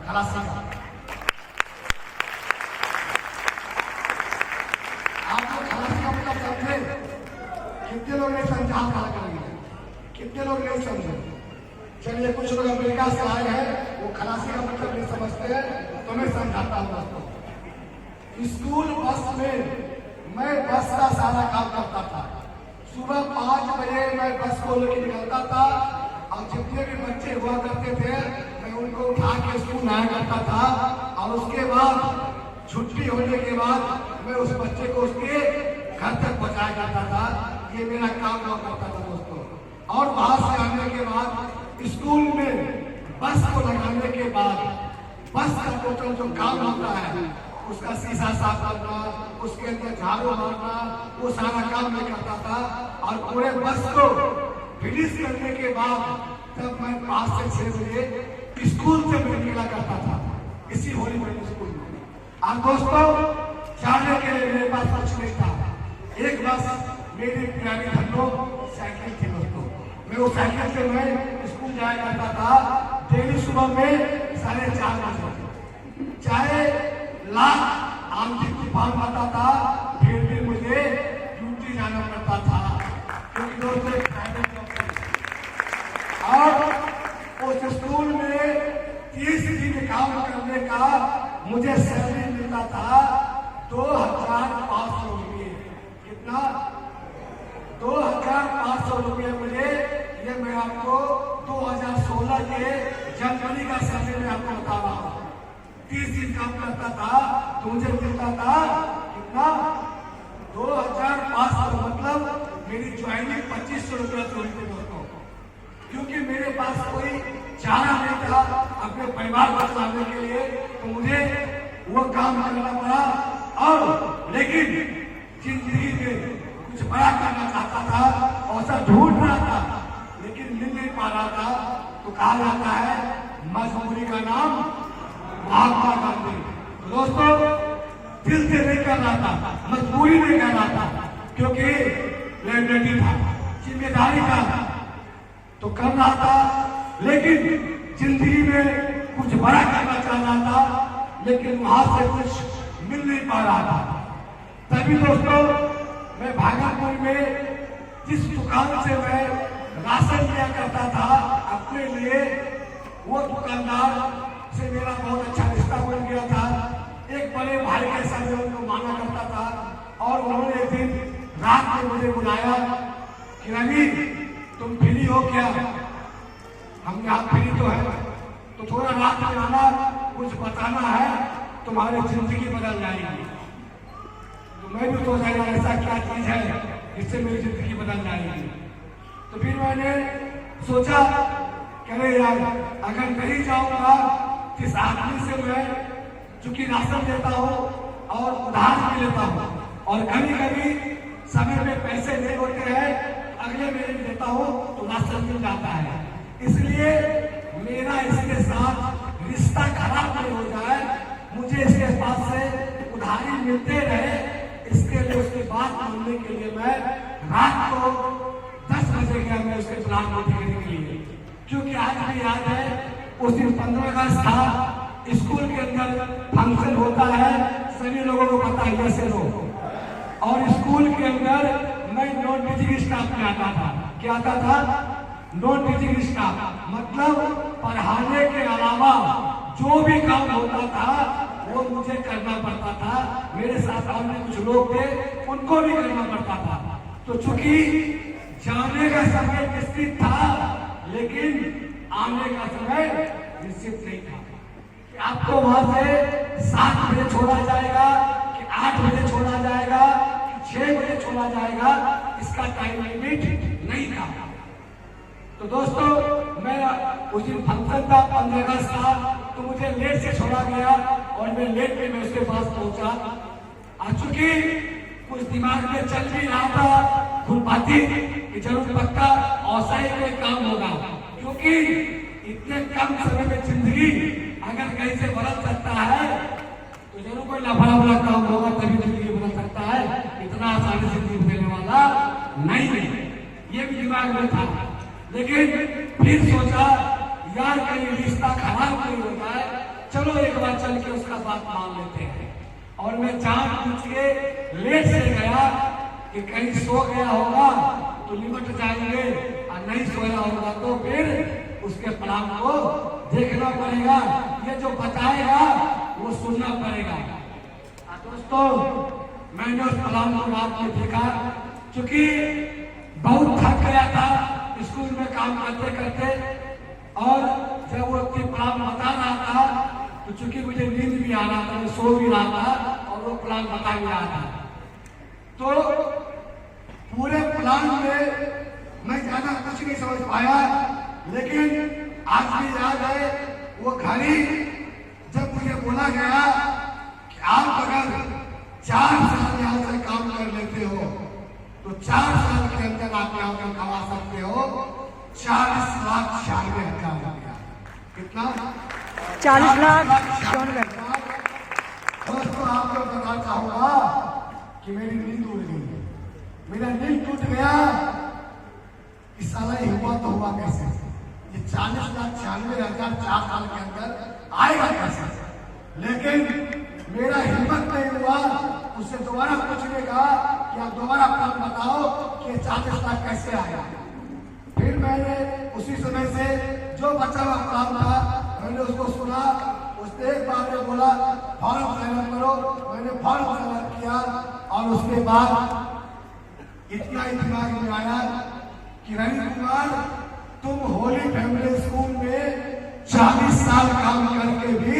खलासी का। आप लोग खलासी का मतलब समझे? कितने लोग नहीं समझा खड़ा करेंगे, कितने लोग नहीं समझे? चलिए, कुछ लोग अमेरिका से आए हैं, वो खलासी का मतलब नहीं समझते हैं, तो मैं समझाता हूँ दोस्तों। स्कूल बस में मैं बस का सारा काम करता था। सुबह 5 बजे मैं बस को लेकर निकलता था और जितने भी बच्चे हुआ करते थे मैं उनको उठा के स्कूल आया करता था, और उसके बाद छुट्टी होने के बाद मैं उस बच्चे को उसके घर तक पहुंचाया करता था। ये मेरा काम हुआ करता था दोस्तों। और वहां से आने के बाद स्कूल में बस को लगाने के बाद बस का टोटल जो काम होता है, उसका शीशा साफ करना, उसके अंदर झाड़ू मारना, वो सारा काम मैं करता था। और पूरे बस को फिनिश करने के बाद तब मैं 5 से 6 बजे स्कूल से मैं निकला करता था, इसी होली मिडिल स्कूल में। और दोस्तों, जाने के लिए मेरे पास कुछ नहीं था। एक बस मेरी प्यारी धन्नो साइकिल थी दोस्तों। मैं उस साइकिल से मैं स्कूल जाया करता था डेली सुबह में 4:30 बजे। चाहे लाख आंधी तूफान आता था, फिर भी मुझे ड्यूटी जाना पड़ता था, क्योंकि दोस्तों एक प्राइवेट जॉब थी। और उस स्कूल में 30 दिन काम करने का मुझे सैलरी मिलता था 2,500 रुपये। कितना? 2,500 रुपये मुझे। ये मैं आपको 2016 के जनवरी का सैलरी में आपको बता रहा हूँ। 30 दिन काम करता था तो मुझे मिलता था कितना? 2,500। मतलब मेरी ज्वाइनिंग 2500 रुपया थी दोस्तों। क्योंकि मेरे पास कोई चारा नहीं था अपने परिवार को चलाने के लिए, तो मुझे वो काम करना पड़ा। और लेकिन जिंदगी में कुछ बड़ा करना चाहता था और सब ढूंढ रहा था, लेकिन मिल नहीं पा रहा था। तो कहा जाता है मजबूरी का नाम महात्मा गांधी। दोस्तों, दिल से नहीं कर रहा था, मजबूरी नहीं कर रहा था, क्योंकि लाइबिलिटी था, जिम्मेदारी था, तो कर रहा था। लेकिन जिंदगी में कुछ बड़ा करना चाह रहा था, लेकिन वहां से कुछ मिल नहीं पा रहा था। तभी दोस्तों, मैं भागलपुर में जिस दुकान से मैं राशन लिया करता था अपने लिए, वो दुकानदार से मेरा बहुत अच्छा रिश्ता बन गया था। एक बड़े भाई के साथ मैं उनको माना करता था। और उन्होंने एक दिन रात में मुझे बुलाया कि रवि, तुम फ्री हो क्या? हमने आप फ्री तो है, तो थोड़ा रात में आना, कुछ बताना है, तुम्हारी जिंदगी बदल जाएगी। तो मैं भी सोचा यार ऐसा क्या चीज है जिससे मेरी जिंदगी बदल जाएगी। तो फिर मैंने सोचा अरे यार, अगर नहीं जाऊंगा किस आदमी से मैं चूंकि राशन देता हूँ और उधार भी लेता हूँ, और कभी कभी समय में पैसे नहीं होते हैं, अगले महीने देता हूँ तो राशन मिल जाता है। इसलिए मेरा इसके साथ रिश्ता खराब नहीं हो जाए, मुझे इसके पास से उधारी मिलते रहे, इसके लिए उसकी बात मानने के लिए मैं रात को 10 बजे गया मैं उसके प्लान को देखने के लिए। क्योंकि आज भी याद है उस दिन 15 अगस्त था, स्कूल के अंदर फंक्शन होता है, सभी लोगों को पता है कैसे लोग। और स्कूल के अंदर मैं नॉन टीचिंग स्टाफ में आता था। क्या आता था? नॉन टीचिंग स्टाफ, मतलब पढ़ाने के अलावा जो भी काम होता था वो मुझे करना पड़ता था। मेरे साथ और भी कुछ लोग थे, उनको भी करना पड़ता था। तो चूंकि जाने का समय निश्चित था, लेकिन आने का समय निश्चित नहीं था कि आपको वहां से 7 बजे छोड़ा जाएगा कि 8 बजे छोड़ा जाएगा कि 6 बजे छोड़ा जाएगा, इसका टाइम लिमिट नहीं था। तो दोस्तों, मैं उस दिन फंक्शन था 15 अगस्त था, तो मुझे लेट से छोड़ा गया और मैं लेट में उसके पास पहुंचा। चूंकि कुछ दिमाग में चल भी रहा था खुलपाती कि जरूर पक्का औसा ही कोई काम होगा, क्योंकि इतने कम समय में जिंदगी अगर कहीं से बदल सकता है तो जरूर कोई लफड़ा काम होगा, तभी जिंदगी बदल सकता है। इतना आसानी से जिंदगी बदलने वाला नहीं है, ये भी दिमाग में था। लेकिन फिर सोचा यार कहीं रिश्ता खराब नहीं होता है, चलो चलो एक बार चल के उसका बात मान लेते हैं। और मैं जानबूझ के लेट से गया कि कहीं सो गया होगा तो निपट जाएंगे, और नहीं सोया होगा तो फिर उसके प्लान को देखना पड़ेगा। ये जो बताएगा वो सुनना पड़ेगा। दोस्तों, मैंने उस प्लान को रात में देखा, क्योंकि बहुत थक गया था स्कूल में काम करते करते, और जब वो अपनी प्लान बता रहा था तो चूंकि मुझे नींद भी आ रहा था, मैं सो भी रहा था और वो प्लान बता भी रहा था। तो पूरे प्लान में मैं ज्यादा कुछ नहीं समझ पाया, लेकिन आज भी याद है वो घड़ी जब मुझे बोला गया कि आप अगर 4 साल यहाँ से काम कर लेते हो तो 4 साल के अंदर आप यहाँ पर कमा सकते हो 40,96,000 रुपया। कितना? 40,96,000। दोस्तों, आपको बताना चाहूंगा कि मेरी नींद उड़ गई, मेरा नींद टूट गया। इस साल ही हुआ तो हुआ कैसे? ये 40,96,000 4 साल के अंदर आएगा कैसे? लेकिन मेरा हिम्मत नहीं हुआ उससे दोबारा पूछने का कि आप दोबारा प्लान बताओ कि 40 लाख कैसे आएगा। फिर मैंने उसी समय से जो बचा हुआ प्लान था मैंने उसको सुना। उसने एक बार में बोला फॉर्म फिलअप करो, मैंने फॉर्म फिलअप किया, और उसके बाद इतना ही दिमाग में आया कि रवि कुमार, तुम होली फैमिली स्कूल में 40 साल काम करके भी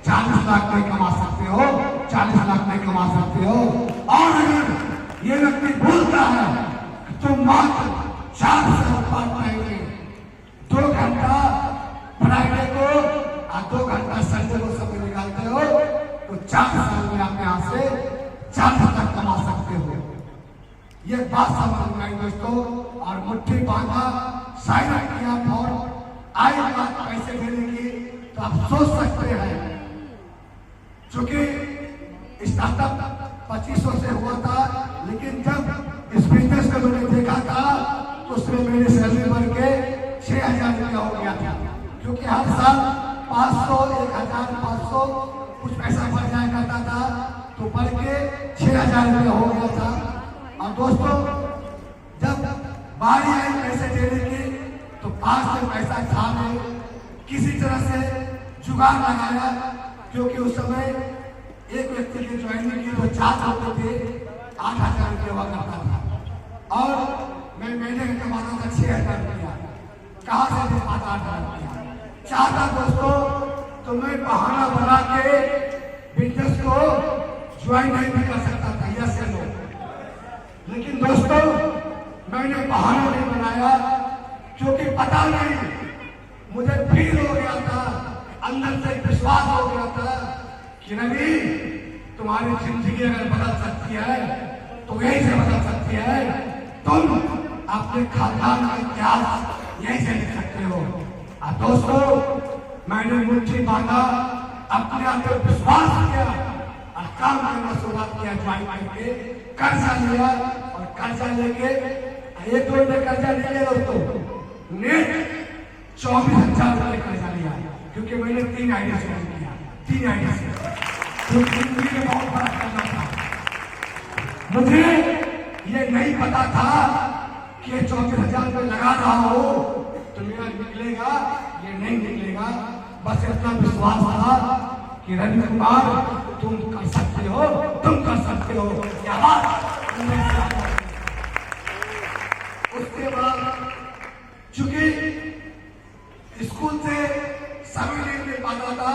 40 लाख नहीं कमा सकते हो, 40 लाख नहीं कमा सकते हो। और अगर ये व्यक्ति बोलता है तुम मात्र 4 साल पार्ट टाइम में 2 घंटा फ्राइडे को और 2 घंटा संडे को समय निकालते हो तो 4 साल में आप यहाँ से 40 लाख कमा सकते हो। ये बात समझ में आई दोस्तों, और मुट्ठी बांधा साइन किया फॉर्म। आई बात पैसे देने की तो आप सोच सकते हैं, चूंकि स्टार्टअप 2500 से हुआ था, लेकिन जब इस बिजनेस को मैंने देखा था तो उसमें मेरी सैलरी बढ़ के 6,000 रुपया हो गया था, क्योंकि हर साल 500, 1,500 कुछ पैसा बढ़ जाया करता था, तो बढ़ के 6,000 रुपया हो गया था। और दोस्तों, जब बारी आई पैसे देने की तो पास में पैसा था नहीं, किसी तरह से जुगाड़ लगाया, क्योंकि उस समय एक व्यक्ति की ज्वाइनिंग की तो 4 होते थे, 8,000 रुपया हुआ करता था, और मैं महीने में कमाता था 6,000 रुपया। कहाँ से दे पाता 8,000 रुपया? चाहता दोस्तों तो मैं बहाना बना के बिजनेस को ज्वाइन नहीं भी कर सकता था, यस या नो। लेकिन दोस्तों, मैंने बहाना नहीं बनाया, क्योंकि पता नहीं मुझे फील हो गया था, अंदर से विश्वास हो गया था कि रवि, तुम्हारी जिंदगी अगर बदल सकती है तो यही से बदल सकती है। तुम अपने खानदान का इतिहास यही से लिख सकते हो। और दोस्तों, मैंने मुट्ठी बांधा, अपने आप पे विश्वास किया और काम करना शुरुआत किया। ज्वाइन करके कर्जा लिया, और कर्जा लेके 1-2 में कर्जा नहीं लिया दोस्तों, नेट 24,000 रुपये कर्जा लिया, क्योंकि मैंने 3 आईडी से किया, 3 आईडी से, क्योंकि जिंदगी में बहुत बड़ा करना था। मुझे ये नहीं पता था कि 24,000 रुपये लगा रहा हो तो मेरा निकलेगा, ये नहीं निकलेगा। बस इतना विश्वास था कि रवि कुमार, तुम कर सकते हो, तुम कर सकते हो। क्या बात। उसके बाद चूंकि स्कूल से समय नहीं मिल पाता था,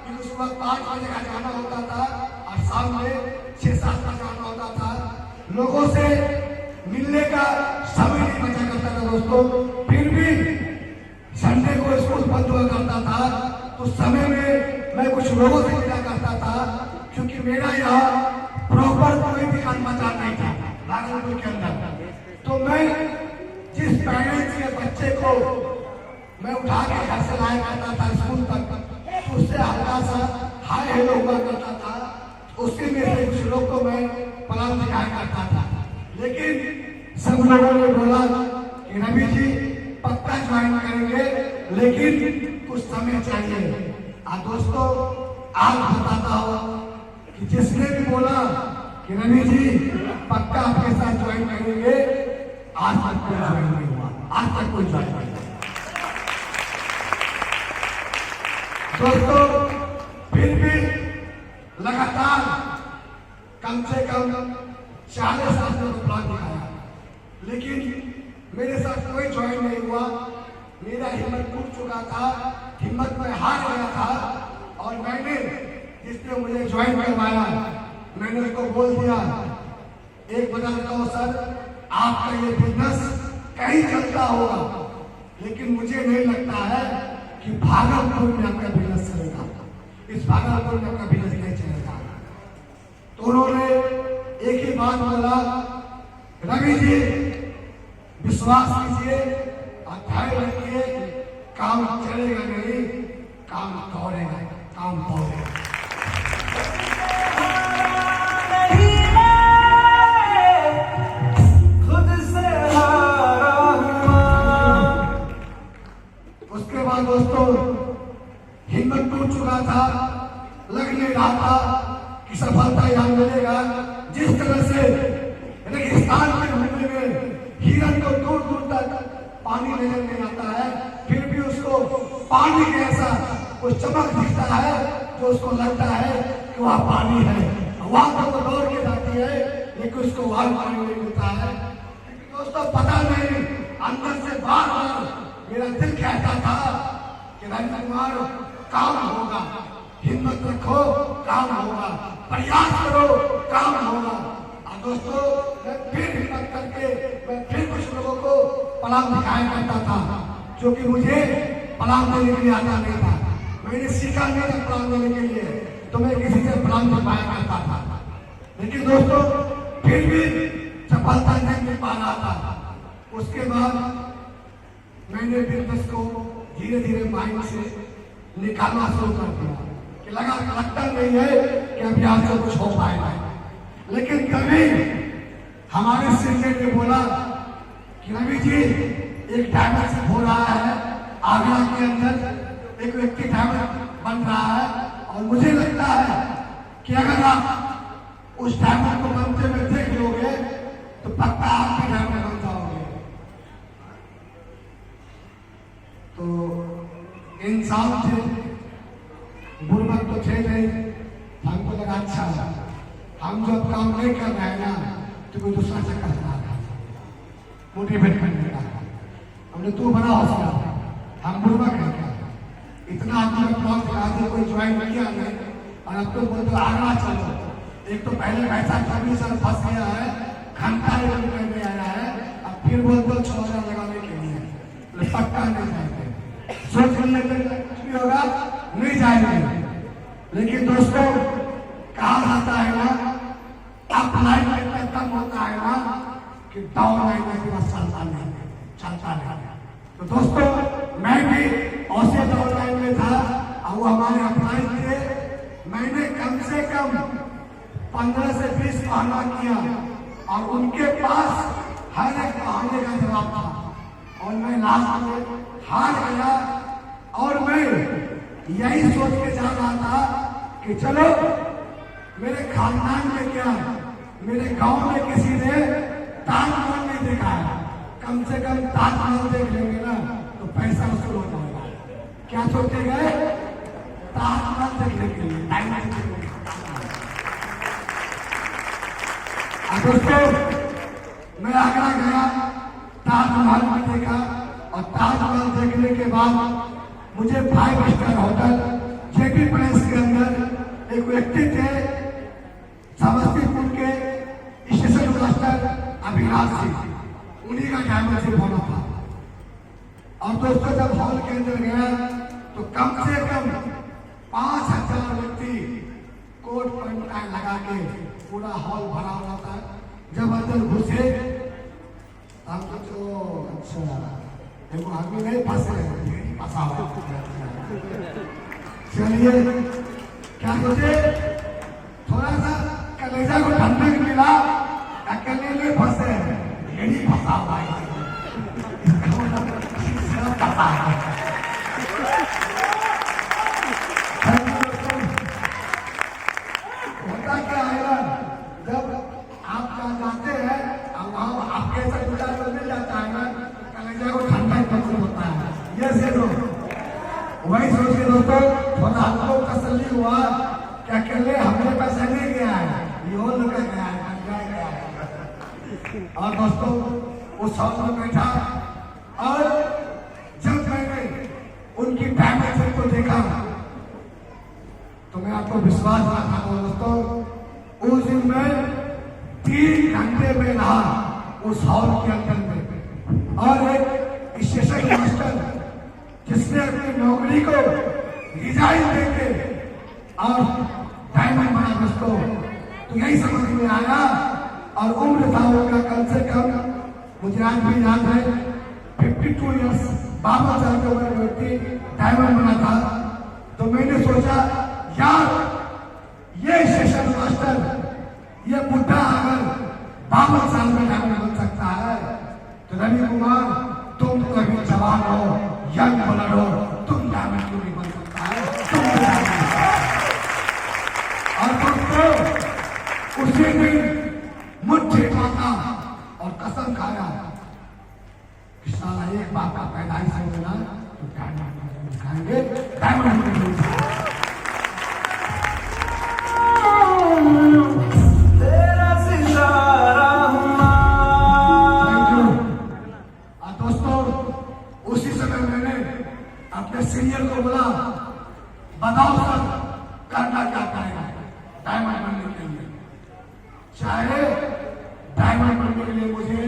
क्योंकि सुबह 5 बजे का जाना होता था और शाम में 6-7 का जाना होता था। लोगों से मिलने का समय नहीं बचा करता था दोस्तों। फिर भी संडे को स्कूल बंद हुआ करता था, तो समय में मैं कुछ लोगों से मिला करता था, क्योंकि मेरा यहाँ प्रॉपर कोई भी बाजार नहीं था भागलपुर के अंदर। तो मैं जिस पेरेंट्स के बच्चे को मैं उठा के घर से लाया करता था स्कूल तक, तो उससे हल्का सा हाय हेलो हुआ करता था, उसके में से कुछ लोग को मैं प्लान दिखाया करता था। लेकिन सब लोगों ने बोला कि रवि जी पक्का ज्वाइन करेंगे, लेकिन कुछ समय चाहिए। दोस्तों आज बताता हूँ कि जिसने भी बोला कि रवि जी पक्का आपके साथ ज्वाइन करेंगे, आज तक कोई ज्वाइन नहीं हुआ, आज तक कोई ज्वाइन नहीं हुआ। दोस्तों फिर भी लगातार कम से कम 40 साल से प्लान दिखाया, लेकिन मेरे साथ कोई ज्वाइन नहीं हुआ। मेरा हिम्मत टूट चुका था, हिम्मत में हार गया था, और मैंने जिसने मुझे ज्वाइन करवाया मैंने उसको बोल दिया, एक बता देता हूँ सर, आपका ये बिजनेस कहीं चलता होगा, लेकिन मुझे नहीं लगता है कि भागलपुर में आपका बिजनेस चलेगा, इस भागलपुर में आपका बिजनेस नहीं चलेगा। तो उन्होंने एक ही बात बोला, रवि जी विश्वास कीजिए और धैर्य रखिए, काम चलेगा नहीं, काम दौड़ेगा, काम दौड़ेगा। उसके बाद दोस्तों हिम्मत टूट चुका था, लग नहीं रहा था कि सफलता यहाँ मिलेगा। जिस तरह से रेगिस्तान के घूमने में हिरन को दूर दूर तक पानी नजर नहीं आता है, फिर भी उसको पानी के ऐसा कुछ चमक दिखता है जो उसको लगता है कि वह पानी है, वहां पर वो दौड़ के जाती है, लेकिन उसको वहां पानी नहीं मिलता है। दोस्तों पता नहीं, अंदर से बार बार मेरा दिल कहता था कि रवि कुमार काम होगा, हिम्मत रखो, काम होगा, प्रयास करो, काम होगा। और दोस्तों मैं फिर हिम्मत करके मैं फिर कुछ लोगों को प्लान दिखाया करता था, क्योंकि मुझे प्लान देने के लिए आता नहीं था, मैंने सीखा नहीं था प्लान देने के लिए, तो मैं किसी से प्लान दिखाया करता था। लेकिन दोस्तों फिर भी सफलता नहीं मिल पा रहा था। उसके बाद मैंने बिजनेस को धीरे धीरे माइंड से निकालना शुरू कर दिया कि लगता नहीं है कि अब यहाँ से कुछ हो पाएगा। लेकिन कभी हमारे सीनियर ने बोला कि रवि जी एक डायमंड हो रहा है आगरा के अंदर, एक व्यक्ति डायमंड बन रहा है, और मुझे लगता है कि अगर आप उस डायमंड को बनते हुए देख लोगे तो पक्का आप भी डायमंड बन जाओगे। तो इंसान थे, बुर्बक तो थे नहीं, हमको लगा अच्छा हम जब काम नहीं कर रहे हैं ना तो कोई दूसरा से कर रहा है, मोटिवेट करने का। हमने तू बना हौसला, हम बुर्बक है क्या, इतना आदमी प्लान दिखाते कोई ज्वाइन किया नहीं, और अब तो बोलते आगरा चलो। एक तो पहले पैसा 24 साल फंस गया है, घंटा करने आया है, अब फिर बोलते 6,000 लगाने के लिए, पक्का नहीं जाएंगे, सोच भी होगा नहीं जाएंगे। लेकिन दोस्तों कहा जाता है ना, अपलाइन में कम होता है ना कि दौड़ नहीं के बस चलता नहीं, चलता नहीं। तो दोस्तों मैं भी औसे दौड़ लाइन में था, और वो हमारे अपलाइन थे। मैंने कम से कम 15 से 20 बहाना किया, और उनके पास हर एक बहाने का जवाब था, और मैं लास्ट में हार गया। और मैं यही सोच के जा रहा था कि चलो मेरे खानदान में क्या, मेरे गांव में किसी ने ताजमहल नहीं देखा है, कम से कम ताजमहल देख लेंगे ना तो पैसा वसूल हो जाएगा। क्या सोचे गए, ताजमहल देखने के लिए, दोस्तों मैं आगरा गया, ताजमहल में देखा, और ताजमहल देखने के बाद मुझे 5 स्टार होटल जेपी प्लेस के अंदर एक व्यक्ति थे, समस्तीपुर के स्टेशन मास्टर अभिलाष सिंह, उन्हीं का डायमंड होना था। और दोस्तों जब हॉल के अंदर गया तो कम से कम 5,000 व्यक्ति कोट पैंट लगा के पूरा हॉल भरा हुआ था। जब अंदर घुसे हम तो अच्छा देखो आदमी नहीं फंसे, फंसा हुआ। चलिए क्या सोचे, थोड़ा सा कलेजा को ठंडक मिला, अकेले में फंसे, यही फंसा हुआ है। वही सोच के दोस्तों थोड़ा हमको तसल्ली हुआ कि अकेले हमने पैसे नहीं गया है, ये और लोग गया है। और दोस्तों उस हाउस में बैठा और जब मैंने उनकी डायमेंशन को देखा तो मैं आपको विश्वास रखा हूं दोस्तों, उस दिन मैं 3 घंटे में रहा उस हॉल के अंदर में। और एक स्टेशन मास्टर जिसने अपनी नौकरी को रिजाइन देके और डायमंड बना दोस्तों, तो यही समझ में आया। और उम्र था उनका कम से कम, मुझे आज भी याद है 52 ईयर्स, 52 साल का उम्र व्यक्ति डायमंड बना था। तो मैंने सोचा यार ये स्टेशन मास्टर, ये बुढ़ा अगर 52 साल में डायमंड बन सकता है तो रवि कुमार तुम तो अभी जवान हो, यंग ब्लड हो, तुम डायमंड क्यों नहीं बन सकता है, तुम भी डायमंड। और दोस्तों उसी दिन मुझे माता और कसम खाया कि साला एक बाप का पैदाइश हो गया तो डायमंड खाएंगे, डायमंड अपने सीनियर को बोला बताओ सर करना क्या करेगा डायमंड बनने के लिए, चाहे डायमंड बनने के लिए मुझे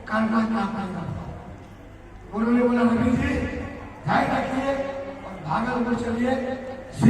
करना क्या पड़ेगा। उन्होंने बोला रवि जी ध्यान रखिए और भागलपुर चलिए,